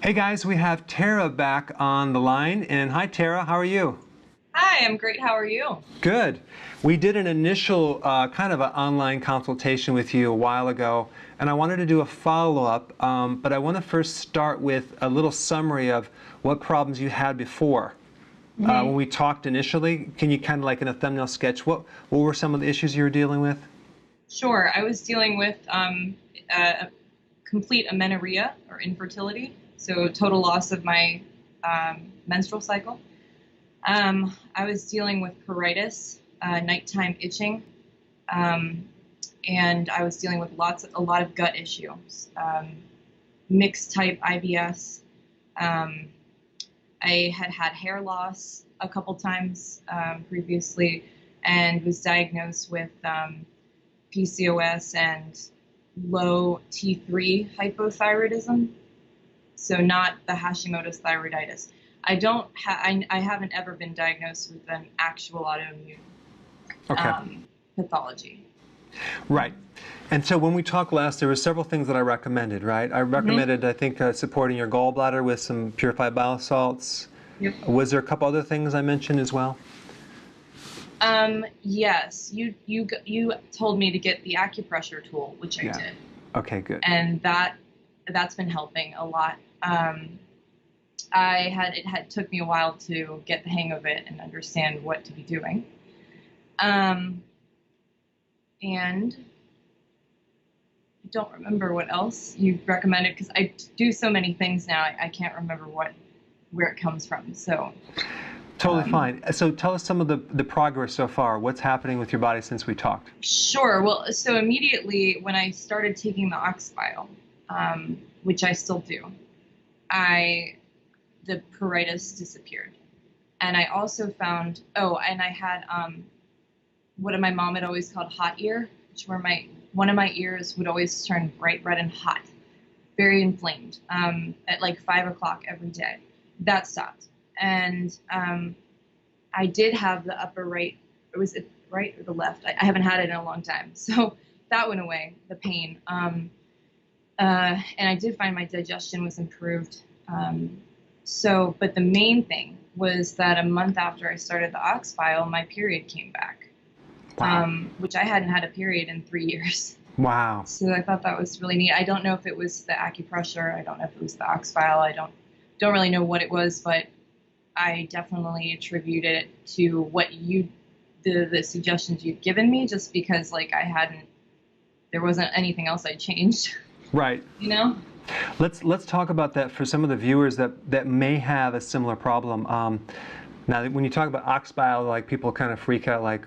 Hey guys, we have Tara back on the line. And hi Tara, how are you? Hi, I'm great. How are you? Good. We did an initial kind of an online consultation with you a while ago, and I wanted to do a follow-up, but I want to first start with a little summary of what problems you had before. When we talked initially, can you kind of like in a thumbnail sketch, what were some of the issues you were dealing with? Sure. I was dealing with complete amenorrhea or infertility, so total loss of my menstrual cycle. I was dealing with pruritus, nighttime itching, and I was dealing with a lot of gut issues, mixed type IBS. I had had hair loss a couple times previously, and was diagnosed with PCOS and low T3 hypothyroidism, so not the Hashimoto's thyroiditis. I haven't ever been diagnosed with an actual autoimmune pathology. Right. And so when we talked last, there were several things that I recommended, right? I recommended, I think, supporting your gallbladder with some purified bile salts. Yep. Was there a couple other things I mentioned as well? Yes, you told me to get the acupressure tool, which I did. Okay, good. And that's been helping a lot. It took me a while to get the hang of it and understand what to be doing. And I don't remember what else you recommended, because I do so many things now, I can't remember where it comes from. So totally fine. So tell us some of the progress so far. What's happening with your body since we talked? Sure. Well, so immediately when I started taking the ox bile, which I still do, the pruritus disappeared. And I also found, and I had what my mom had always called hot ear, which were one of my ears would always turn bright red and hot, very inflamed, at like 5 o'clock every day. That stopped. And I did have the upper right, or was it right or the left? I haven't had it in a long time. So that went away, the pain. And I did find my digestion was improved. But the main thing was that a month after I started the ox bile, my period came back. Wow. Which I hadn't had a period in 3 years. Wow. So I thought that was really neat. I don't know if it was the acupressure. I don't know if it was the ox bile. I don't really know what it was, but I definitely attribute it to the suggestions you've given me, just because there wasn't anything else I changed. Right. You know? Let's talk about that for some of the viewers that may have a similar problem. Now, when you talk about ox bile, like people kind of freak out, like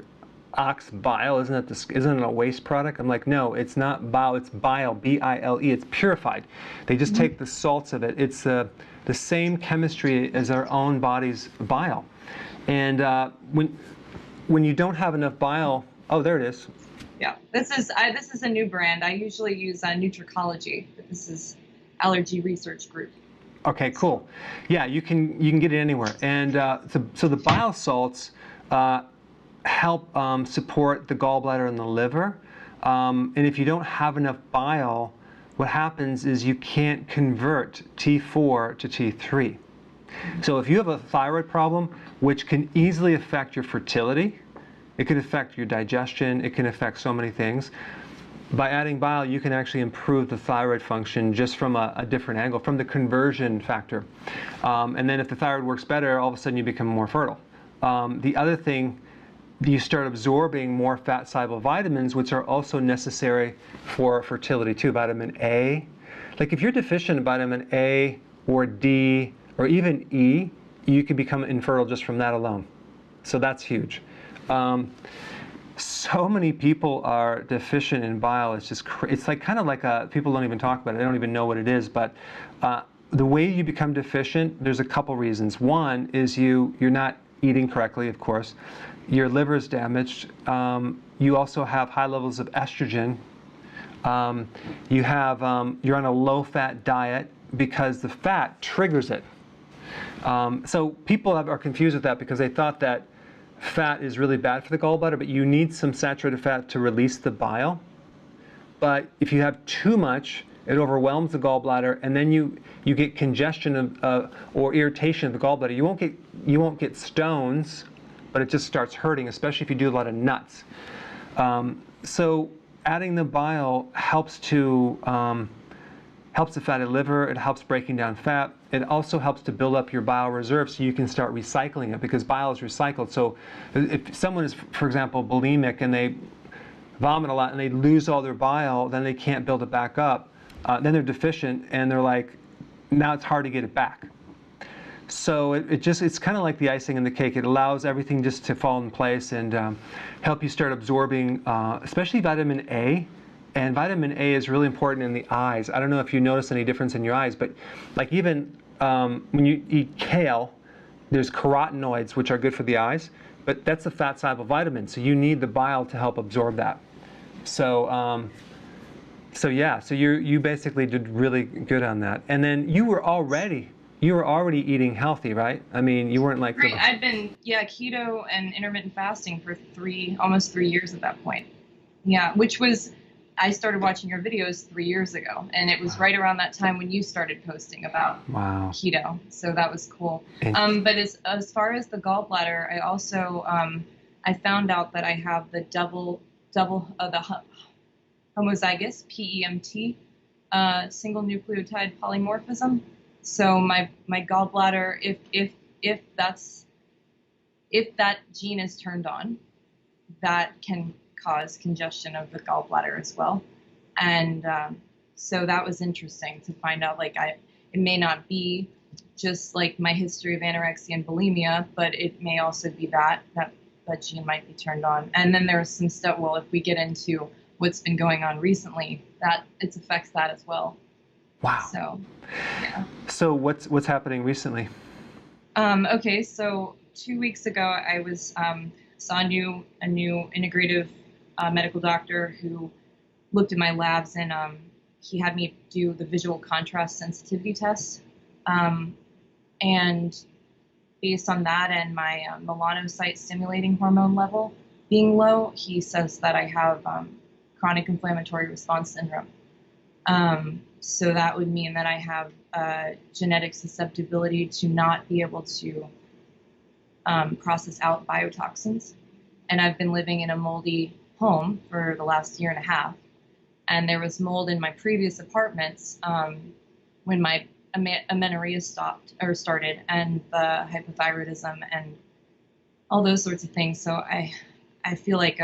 ox bile, isn't it a waste product? I'm like, no, it's not bile, it's bile, B-I-L-E. It's purified. They just take the salts of it. It's the same chemistry as our own body's bile. And when you don't have enough bile, oh, there it is. Yeah, this is a new brand. I usually use Nutricology, but this is Allergy Research Group. Okay, cool. Yeah, you can get it anywhere. And so the bile salts help support the gallbladder and the liver. And if you don't have enough bile, what happens is you can't convert T4 to T3. So if you have a thyroid problem, which can easily affect your fertility, it can affect your digestion, it can affect so many things. By adding bile, you can actually improve the thyroid function just from a different angle, from the conversion factor. And then if the thyroid works better, all of a sudden you become more fertile. The other thing, you start absorbing more fat-soluble vitamins, which are also necessary for fertility too. Vitamin A. Like if you're deficient in vitamin A or D or even E, you can become infertile just from that alone. So that's huge. So many people are deficient in bile. It's just it's like kind of like people don't even talk about it. They don't even know what it is. But the way you become deficient, there's a couple reasons. One is you're not eating correctly, of course. Your liver is damaged. You also have high levels of estrogen. You're on a low-fat diet because the fat triggers it. So people are confused with that because they thought that fat is really bad for the gallbladder, but you need some saturated fat to release the bile. But if you have too much, it overwhelms the gallbladder, and then you get congestion of, or irritation of the gallbladder. You won't get stones, but it just starts hurting, especially if you do a lot of nuts. So adding the bile helps to helps the fatty liver. It helps breaking down fat. It also helps to build up your bile reserve so you can start recycling it, because bile is recycled. So if someone is, for example, bulimic and they vomit a lot and they lose all their bile, then they can't build it back up. Then they're deficient, and they're like, now it's hard to get it back. So it's kind of like the icing in the cake. It allows everything just to fall in place and help you start absorbing, especially vitamin A. And vitamin A is really important in the eyes. I don't know if you notice any difference in your eyes, but like even when you eat kale, there's carotenoids, which are good for the eyes, but that's a fat-soluble vitamin, so you need the bile to help absorb that. So, so you basically did really good on that. And then you were already eating healthy, right? I mean, you weren't like... Right, I've been, keto and intermittent fasting for almost 3 years at that point. Yeah, which was... I started watching your videos 3 years ago, and it was right around that time when you started posting about keto. So that was cool. But as far as the gallbladder, I also I found out that I have the the homozygous PEMT, single nucleotide polymorphism. So my gallbladder, if that gene is turned on, that can cause congestion of the gallbladder as well. And so that was interesting to find out, like, it may not be just like my history of anorexia and bulimia, but it may also be that gene might be turned on. And then there's some stuff, well, if we get into what's been going on recently, that it affects that as well. Wow. So, yeah. So what's happening recently? Okay, so 2 weeks ago, I saw a new integrative medical doctor who looked at my labs, and he had me do the visual contrast sensitivity test. And based on that and my melanocyte stimulating hormone level being low, he says that I have chronic inflammatory response syndrome. So that would mean that I have genetic susceptibility to not be able to process out biotoxins. And I've been living in a moldy home for the last 1.5 years. And there was mold in my previous apartments when my amenorrhea started, and the hypothyroidism and all those sorts of things. So I feel like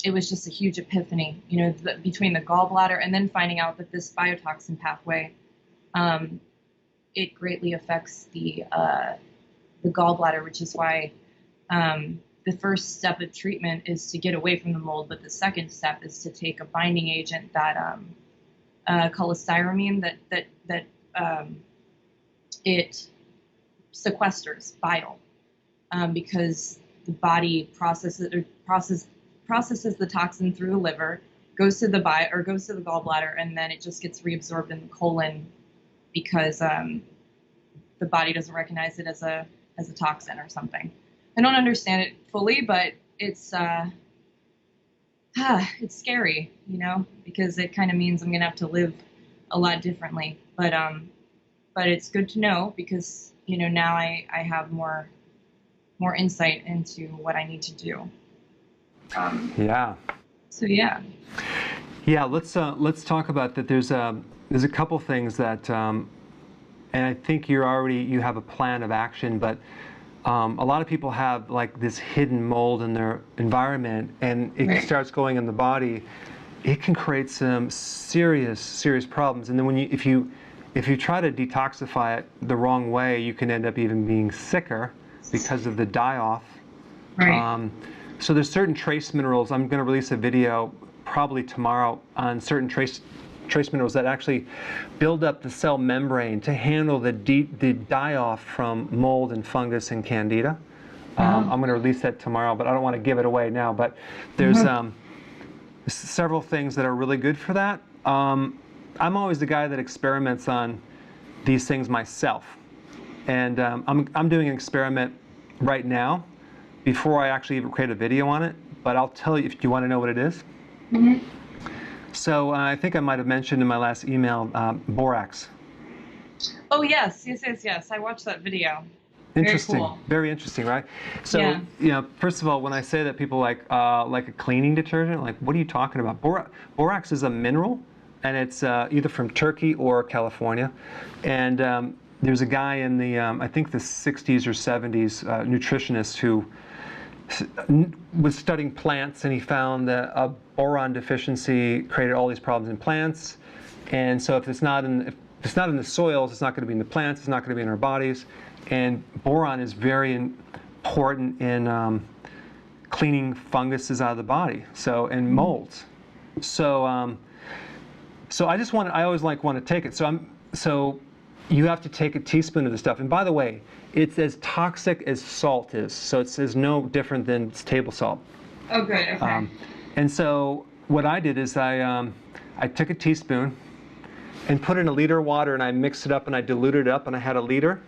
it was just a huge epiphany, between the gallbladder and then finding out that this biotoxin pathway, it greatly affects the gallbladder, which is why the first step of treatment is to get away from the mold, but the second step is to take a binding agent that cholestyramine that it sequesters bile, because the body processes the toxin through the liver, goes to the gallbladder, and then it just gets reabsorbed in the colon because the body doesn't recognize it as a toxin or something. I don't understand it fully, but it's scary, because it kind of means I'm gonna have to live a lot differently. But it's good to know, because now I have more insight into what I need to do. Yeah. So yeah. Yeah. Let's talk about that. There's a couple things that, and I think you have a plan of action, but. A lot of people have like this hidden mold in their environment, and it starts going in the body. It can create some serious problems. And then if you try to detoxify it the wrong way, you can end up even being sicker because of the die-off. Right. So there's certain trace minerals. I'm going to release a video probably tomorrow on certain trace minerals that actually build up the cell membrane to handle the die-off from mold and fungus and candida. I'm going to release that tomorrow, but I don't want to give it away now. But there's several things that are really good for that. I'm always the guy that experiments on these things myself. And I'm doing an experiment right now before I actually even create a video on it. But I'll tell you if you want to know what it is. So I think I might have mentioned in my last email borax. Oh yes, yes, yes, yes. I watched that video. Very Interesting, cool. very interesting, right? So, Yeah. you know, first of all, when I say that people like a cleaning detergent, like, what are you talking about? Borax is a mineral, and it's either from Turkey or California. And there's a guy in the, I think the 60s or 70s, nutritionist who was studying plants, and he found that a boron deficiency created all these problems in plants. And so if it's not in the soils, it's not going to be in the plants, it's not going to be in our bodies. And boron is very important in cleaning funguses out of the body, and molds. So I always want to take it. So you have to take a teaspoon of this stuff. And by the way, it's as toxic as salt is. So it's no different than table salt. Oh, good. Okay. And so what I did is I took a teaspoon and put in a liter of water, and I mixed it up and I diluted it up, and I had a liter.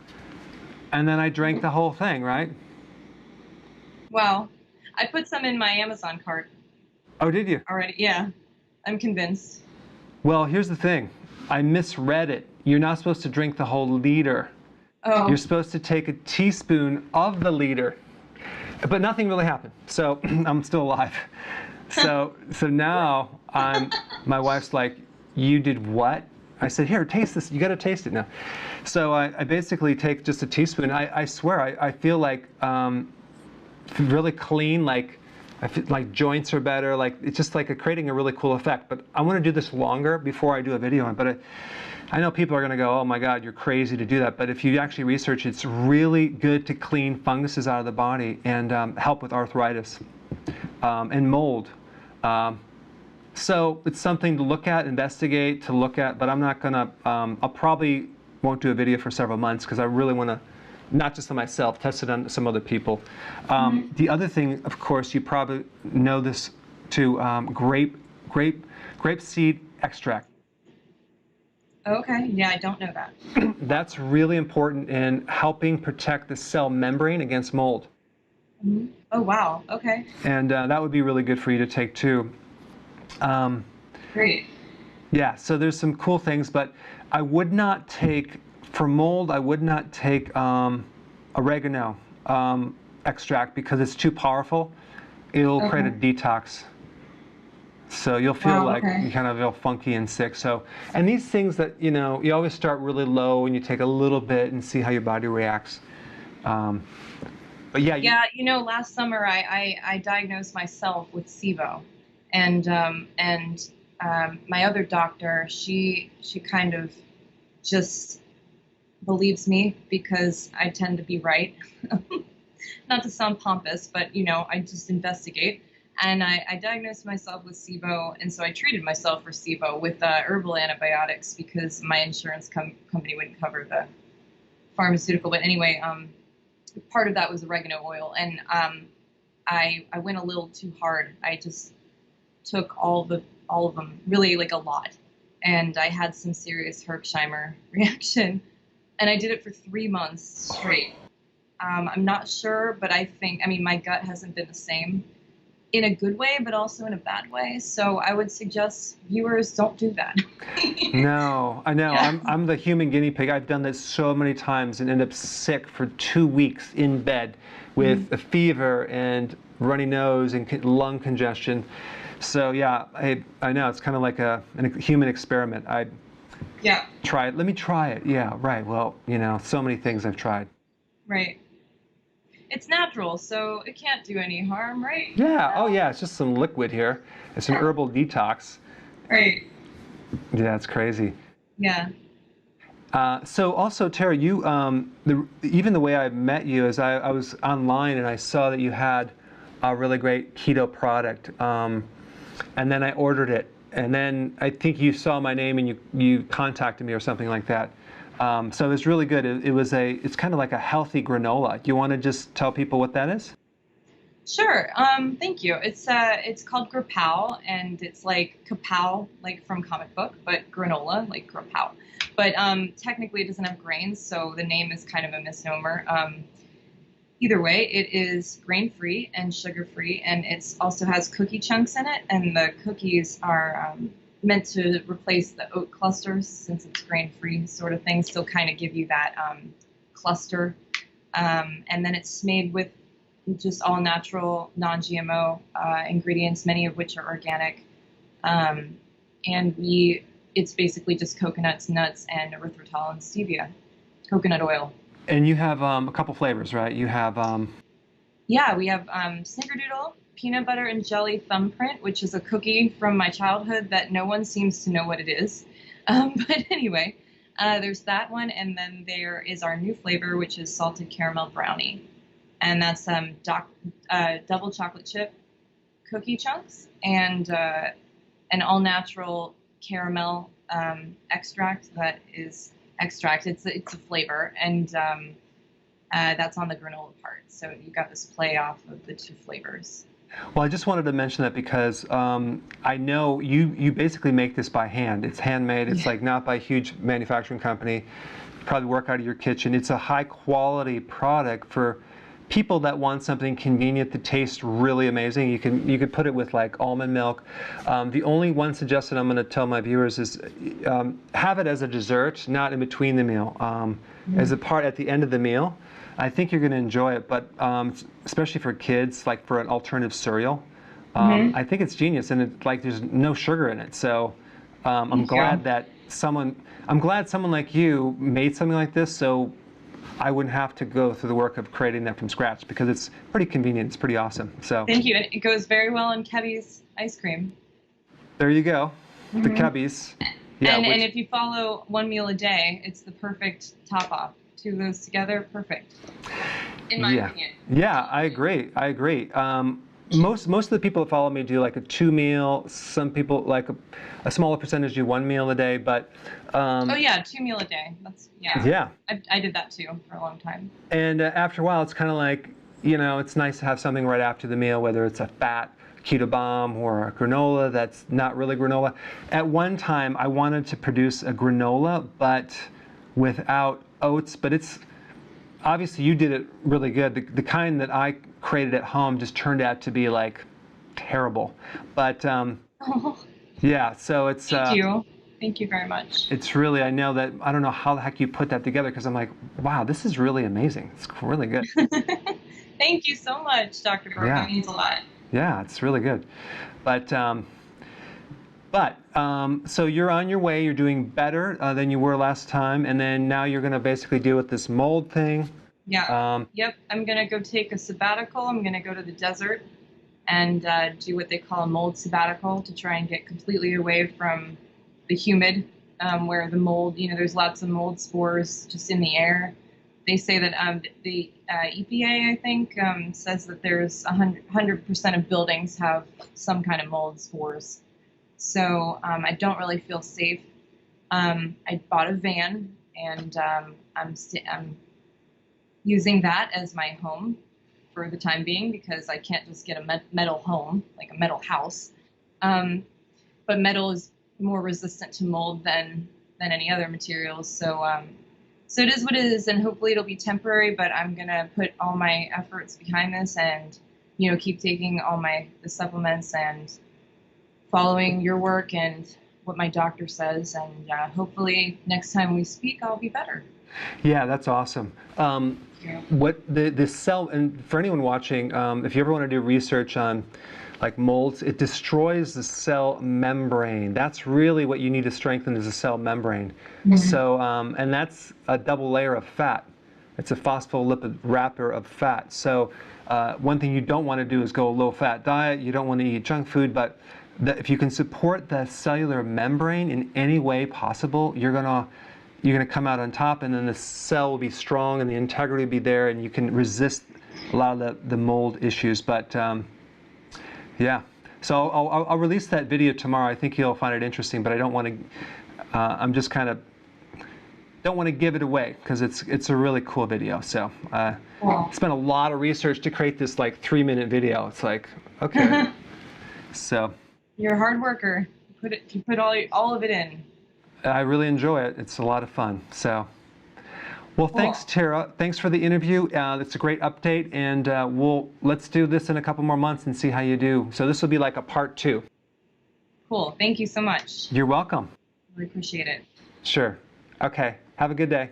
And then I drank the whole thing, right? Wow. I put some in my Amazon cart Oh, did you? already. Yeah. I'm convinced. Well, here's the thing. I misread it. You're not supposed to drink the whole liter. Oh. You're supposed to take a teaspoon of the liter. But nothing really happened. So I'm still alive. So now my wife's like, you did what? I said, here, taste this. You got to taste it now. So I basically take just a teaspoon. I swear, I feel like really clean, like I feel like joints are better. Like it's just like creating a really cool effect. But I want to do this longer before I do a video on it. But I know people are going to go, oh my God, you're crazy to do that. But if you actually research, it's really good to clean funguses out of the body and help with arthritis and mold. So it's something to look at, investigate, to look at, but I'm not going to, I'll probably won't do a video for several months because I really want to, not just on myself, test it on some other people. The other thing, of course, you probably know this too, grape seed extract. Okay. Yeah, I don't know that. That's really important in helping protect the cell membrane against mold. Mm-hmm. Oh, wow. Okay. And that would be really good for you to take too. Great. Yeah, so there's some cool things, but I would not take, for mold, I would not take oregano extract because it's too powerful. It'll create a detox. So you'll feel like you kind of feel funky and sick. So, and these things that, you know, you always start really low and you take a little bit and see how your body reacts. But yeah. Yeah, you know, last summer I diagnosed myself with SIBO. And my other doctor, she kind of just believes me because I tend to be right. Not to sound pompous, but you know, I just investigate. And I diagnosed myself with SIBO, and so I treated myself for SIBO with herbal antibiotics because my insurance company wouldn't cover the pharmaceutical. But anyway, part of that was oregano oil, and I went a little too hard. I just took all of them, really like a lot, and I had some serious Tara Shimer reaction, and I did it for 3 months straight. I'm not sure, but I mean, my gut hasn't been the same in a good way, but also in a bad way. So I would suggest viewers don't do that. No, I know. Yeah. I'm the human guinea pig. I've done this so many times and end up sick for 2 weeks in bed with a fever and runny nose and lung congestion. So yeah, I know it's kind of like a human experiment. Try it. Let me try it. Yeah, right. Well, you know, so many things I've tried. Right. It's natural, so it can't do any harm, right? Yeah. Oh yeah. It's just some liquid here. It's an herbal detox. Right. Yeah, it's crazy. Yeah. So also, Tara, you even the way I met you is I was online and I saw that you had a really great keto product, and then I ordered it, and then I think you saw my name and you contacted me or something like that. So it was really good. It's kind of like a healthy granola. Do you want to just tell people what that is? Sure. Thank you. It's called Grapal, and it's like kapow, like from comic book, but granola, like Grapal. But technically, it doesn't have grains, so the name is kind of a misnomer. Either way, it is grain-free and sugar-free, and it also has cookie chunks in it, and the cookies are meant to replace the oat clusters since it's grain-free sort of thing, still kind of give you that cluster. And then it's made with just all natural, non-GMO ingredients, many of which are organic. And it's basically just coconuts, nuts, and erythritol and stevia, coconut oil. And you have a couple flavors, right? You have... Yeah, we have Snickerdoodle, peanut butter and jelly thumbprint, which is a cookie from my childhood that no one seems to know what it is. But anyway, there's that one, and then there is our new flavor, which is salted caramel brownie. And that's double chocolate chip cookie chunks and an all-natural caramel extract that is extract. It's a flavor, and that's on the granola part. So you got this play off of the two flavors. Well, I just wanted to mention that because I know you basically make this by hand. It's handmade. It's like not by a huge manufacturing company. You probably work out of your kitchen. It's a high quality product for people that want something convenient that tastes really amazing. You could put it with like almond milk. The only one suggestion I'm going to tell my viewers is have it as a dessert, not in between the meal. As a part at the end of the meal. I think you're going to enjoy it, but especially for kids, like for an alternative cereal, I think it's genius, and it's like there's no sugar in it. So I'm glad someone like you made something like this, so I wouldn't have to go through the work of creating that from scratch, because it's pretty convenient. It's pretty awesome. So thank you. It goes very well in Kebi's ice cream. There you go, the Kebi's. Yeah, and if you follow one meal a day, it's the perfect top off. Two of those together, perfect. In my opinion. Yeah, I agree. Most of the people that follow me do like a 2-meal. Some people, like a smaller percentage, do 1 meal a day. But oh yeah, 2 meal a day. That's yeah. I did that too for a long time. And after a while, it's kind of like, it's nice to have something right after the meal, whether it's a fat keto bomb or a granola that's not really granola. At one time, I wanted to produce a granola, but without oats. But it's obviously you did it really good. The kind that I created at home just turned out to be like terrible. But yeah, so it's thank you very much. It's really, I know that, I don't know how the heck you put that together, because I'm like, wow, this is really amazing. It's really good. Thank you so much, Dr. Berg. Yeah. That means a lot. Yeah, it's really good. But so you're on your way. You're doing better than you were last time, and then now you're going to basically deal with this mold thing. Yeah. Yep. I'm going to go take a sabbatical. I'm going to go to the desert and do what they call a mold sabbatical, to try and get completely away from the humid, where the mold, there's lots of mold spores just in the air. They say that the EPA, I think, says that there's 100% of buildings have some kind of mold spores. So I don't really feel safe. I bought a van, and I'm using that as my home for the time being, because I can't just get a metal home, like a metal house. But metal is more resistant to mold than any other materials. So so it is what it is, and hopefully it'll be temporary. But I'm gonna put all my efforts behind this, and keep taking all the supplements and following your work and what my doctor says, and hopefully next time we speak, I'll be better. Yeah, that's awesome. What the cell, and for anyone watching, if you ever want to do research on like molds, it destroys the cell membrane. That's really what you need to strengthen, is the cell membrane. So, and that's a double layer of fat. It's a phospholipid wrapper of fat. So one thing you don't want to do is go a low-fat diet. You don't want to eat junk food, but if you can support the cellular membrane in any way possible, you're gonna come out on top, and then the cell will be strong and the integrity will be there, and you can resist a lot of the mold issues. But yeah, so I'll release that video tomorrow. I think you'll find it interesting, but I don't want to. I'm just kind of don't want to give it away, because it's a really cool video. So spent a lot of research to create this like 3-minute video. It's like, okay, so. You're a hard worker. You put all of it in. I really enjoy it. It's a lot of fun. So, well, thanks, Tara. Thanks for the interview. It's a great update, and let's do this in a couple more months and see how you do. So this will be like a part 2. Cool. Thank you so much. You're welcome. Really appreciate it. Sure. Okay. Have a good day.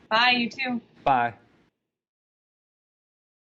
Bye, you too. Bye.